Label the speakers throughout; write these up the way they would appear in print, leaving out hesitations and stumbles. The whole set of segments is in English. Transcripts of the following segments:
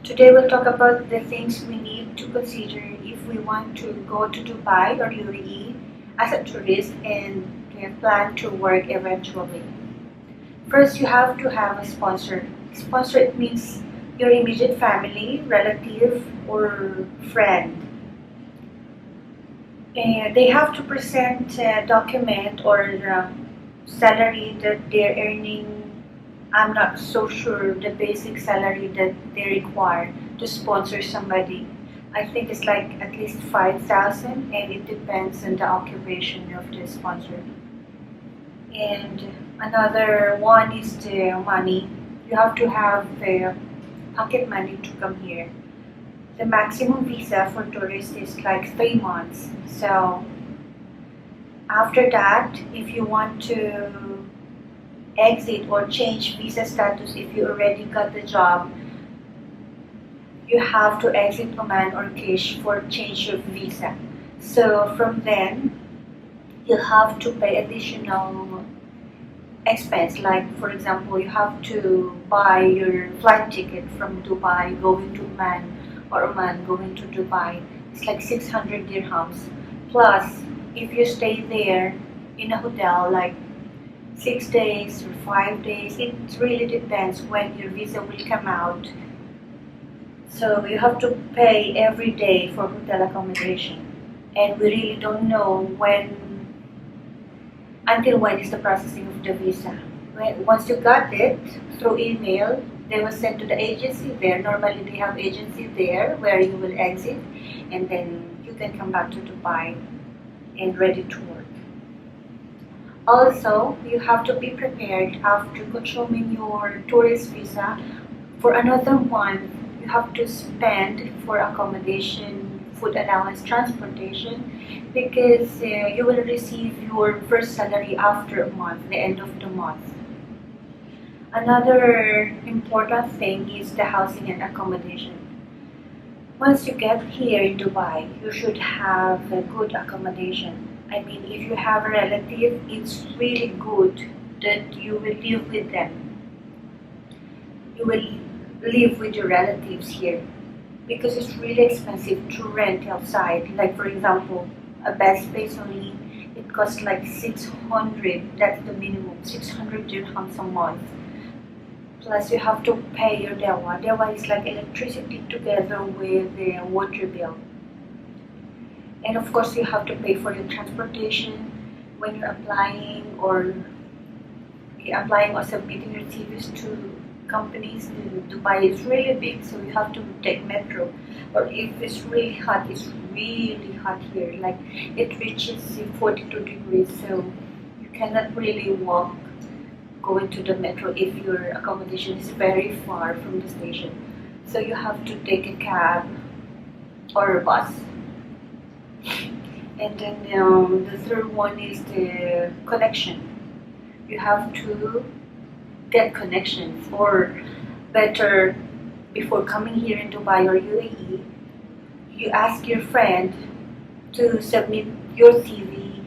Speaker 1: Today we'll talk about the things we need to consider if we want to go to Dubai or UAE as a tourist and plan to work eventually. First, you have to have a sponsor. Sponsor, it means your immediate family, relative, or friend. And they have to present a document or salary that they're earning. I'm not so sure the basic salary that they require to sponsor somebody. I think it's like at least 5,000, and it depends on the occupation of the sponsor. And another one is the money. You have to have the pocket money to come here. The maximum visa for tourists is like 3 months. So after that, if you want to exit or change visa status, if you already got the job, you have to exit Oman or Kish for change of visa. So from then, you have to pay additional expense. Like for example, you have to buy your flight ticket from Dubai going to Oman or Oman going to Dubai. It's like 600 dirhams. Plus, if you stay there in a hotel like 6 days or 5 days, it really depends when your visa will come out. So you have to pay every day for hotel accommodation. And we really don't know until when is the processing of the visa. Once you got it through email, they will send to the agency there. Normally they have agency there where you will exit, and then you can come back to Dubai and ready to work. Also, you have to be prepared after consuming your tourist visa. For another month, you have to spend for accommodation, food allowance, transportation, because you will receive your first salary after a month, the end of the month. Another important thing is the housing and accommodation. Once you get here in Dubai, you should have a good accommodation. I mean, if you have a relative, it's really good that you will live with them. You will live with your relatives here because it's really expensive to rent outside. Like for example, a bed space only, it costs like 600, that's the minimum, 600 dirhams a month. Plus you have to pay your dewa. Dewa is like electricity together with the water bill. And of course you have to pay for your transportation when you're applying or submitting your CVs to companies. Dubai is really big, so you have to take metro. Or if it's really hot, it's really hot here. Like it reaches 42 degrees, so you cannot really walk going to the metro if your accommodation is very far from the station. So you have to take a cab or a bus. And then the third one is the connection. You have to get connections, or better, before coming here in Dubai or UAE, you ask your friend to submit your CV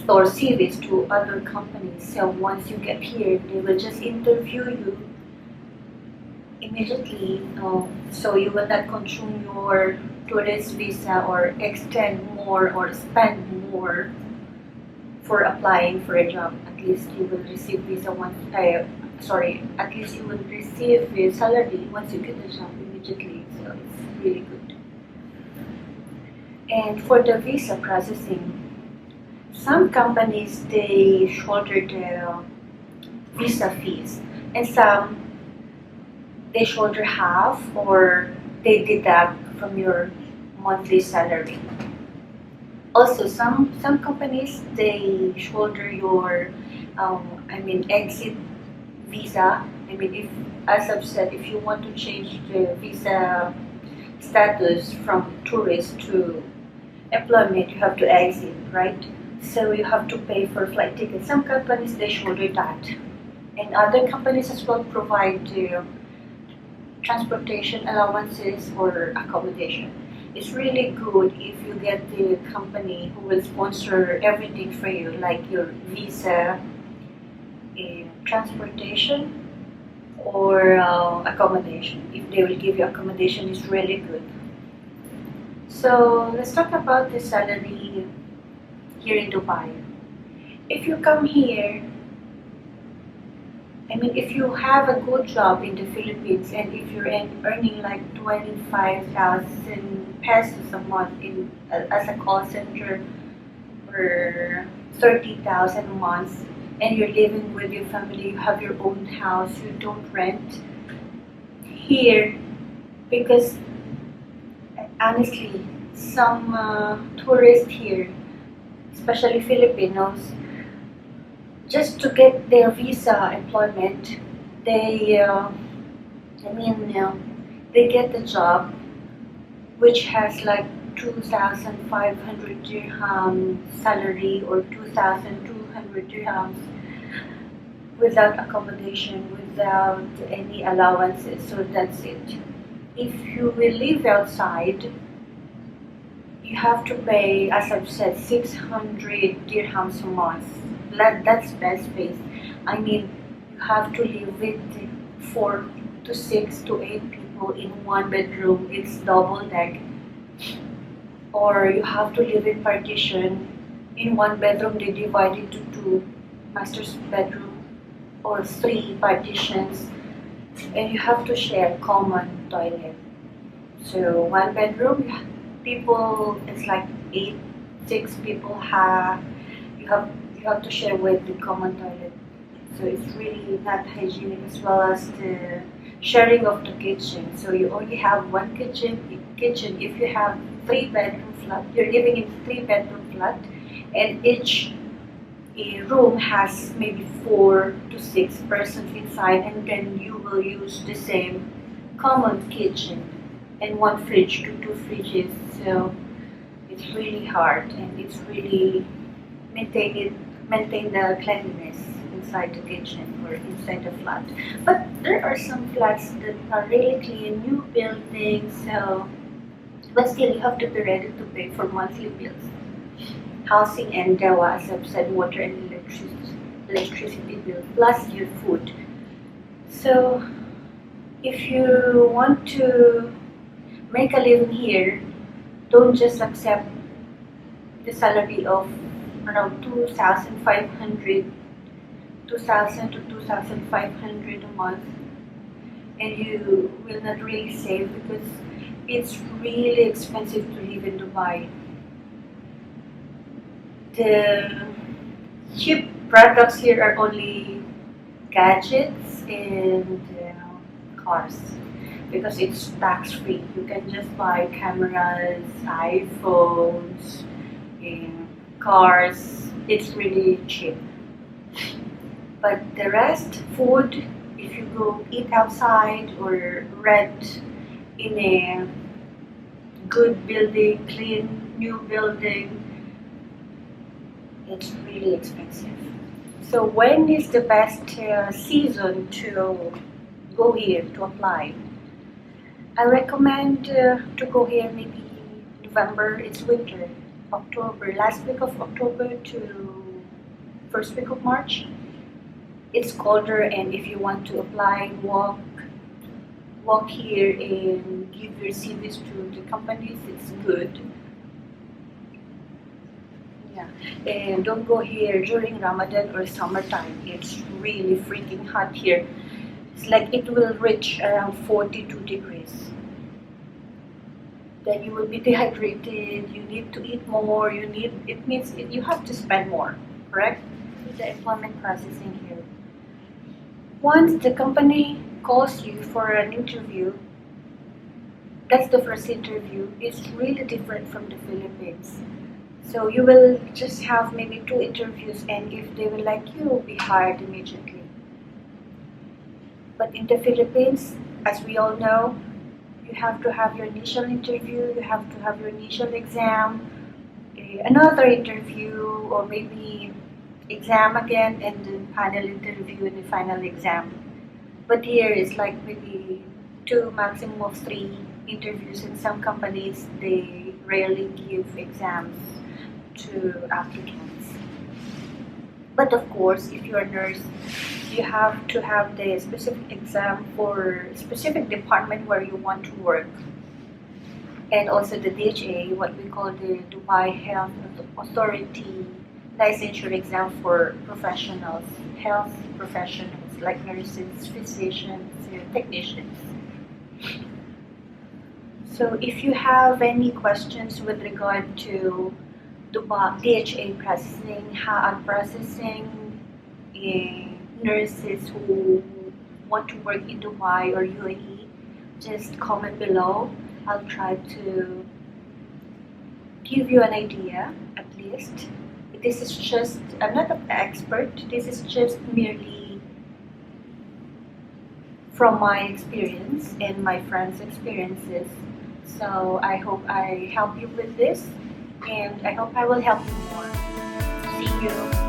Speaker 1: or CVs to other companies. So once you get here, they will just interview you immediately. So you will not consume your tourist visa or extend more or spend more for applying for a job. At least you will receive visa once. At least you will receive a salary once you get the job immediately. So it's really good. And for the visa processing, some companies they shoulder the visa fees, and some they shoulder half or they deduct from your monthly salary. Also, some companies they shoulder your exit visa. I mean, if, as I've said, if you want to change the visa status from tourist to employment, you have to exit, right? So you have to pay for flight tickets. Some companies they shoulder that, and other companies as well provide transportation allowances or accommodation. It's really good if you get the company who will sponsor everything for you, like your visa, transportation, or accommodation. If they will give you accommodation, it's really good. So let's talk about the salary here in Dubai. If you come here, I mean, if you have a good job in the Philippines and if you're earning like 25,000 pesos a month as a call center or 30,000 a month, and you're living with your family, you have your own house, you don't rent here, because honestly, some tourists here, especially Filipinos, just to get their visa employment, they, they get the job which has like 2,500 dirham salary or 2,200 dirhams without accommodation, without any allowances. So that's it. If you will live outside, you have to pay, as I've said, 600 dirhams a month. That's best space. I mean, you have to live with 4 to 6 to 8 people in one bedroom. It's double deck. Or you have to live in partition. In one bedroom, they divide it to 2 master's bedroom or 3 partitions, and you have to share common toilet. So one bedroom, people, it's like 6 people have you have to share with the common toilet. So it's really not hygienic, as well as the sharing of the kitchen. So you only have one kitchen. If you have 3-bedroom flat, you're living in 3-bedroom flat, and each room has maybe 4 to 6 persons inside, and then you will use the same common kitchen and one fridge to 2 fridges. So it's really hard, and it's really maintain the cleanliness inside the kitchen or inside the flat. But there are some flats that are really clean, new buildings. So, but still, you have to be ready to pay for monthly bills, housing and dawa, as I've said, water and electricity bill, plus your food. So, if you want to make a living here, don't just accept the salary of around 2,000 to 2,500 a month, and you will not really save, because it's really expensive to live in Dubai. The cheap products here are only gadgets and cars, because it's tax free. You can just buy cameras, iPhones, and cars. It's really cheap. But the rest, food, if you go eat outside or rent in a good building, clean, new building, it's really expensive. So when is the best season to go here to apply? I recommend to go here maybe November. It's winter. October, last week of October to first week of March. It's colder, and if you want to apply, walk here and give your CVs to the companies. It's good. Yeah, and don't go here during Ramadan or summertime. It's really freaking hot here. It's like it will reach around 42 degrees. Then you will be dehydrated. You need to eat more. It means you have to spend more. Correct? The employment processing here. Once the company calls you for an interview, that's the first interview. It's really different from the Philippines. So you will just have maybe 2 interviews, and if they will like you, will be hired immediately. But in the Philippines, as we all know, you have to have your initial interview, you have to have your initial exam, another interview, or maybe exam again, and then final interview and the final exam. But here it's like maybe 2, maximum of 3 interviews. In some companies, they rarely give exams to applicants. But of course, if you're a nurse, you have to have the specific exam for specific department where you want to work. And also the DHA, what we call the Dubai Health Authority licensure exam for professionals, health professionals like nurses, physicians, technicians. So if you have any questions with regard to Dubai DHA processing nurses who want to work in Dubai or UAE, just comment below. I'll try to give you an idea at least. This is just, I'm not an expert, this is just merely from my experience and my friends' experiences. So I hope I help you with this, and I hope I will help you more. See you.